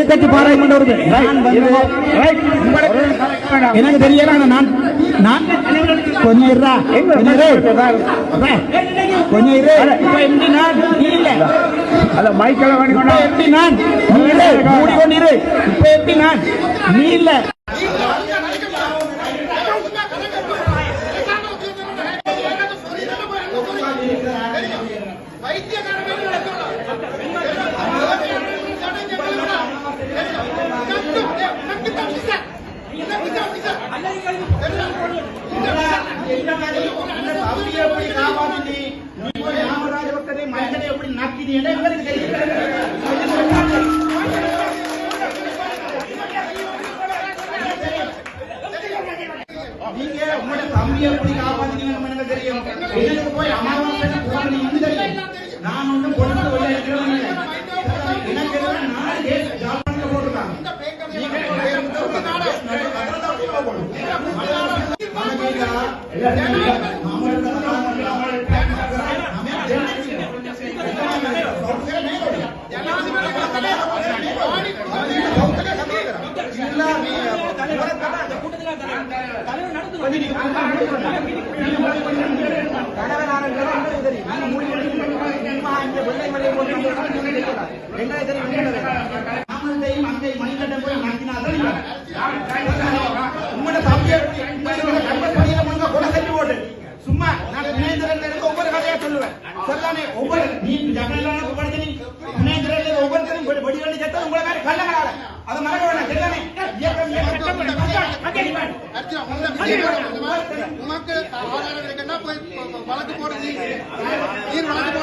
எதிர்கட்சி பாராளுமன்ற எனக்கு தெரியல. நான் கொஞ்சம் இருடா, கொஞ்சம் இரு. எப்படி நான் நீ இல்ல அத மைக்கெல்லாம் வேணும். எப்படி நான் நீ இல்ல மூடிக்கொண்டிரு. இப்ப எப்படி நான் நீ இல்ல நான் ஒன்றும் சும்மா நான் ஒவ்வொரு கதையா சொல்லுவேன். ஒவ்வொரு நீ ஜனநாயக ஒவ்வொருத்தரும் வெடிவெளி செத்தது உங்களை மாதிரி கள்ளங்களால அதை மறக்க வேண்டாம். சரிதானே? வழக்கு போறது வழக்கு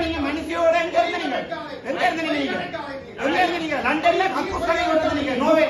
நீங்க மனுஷியோட எங்க இருந்தீங்க? லண்டன்ல நோவே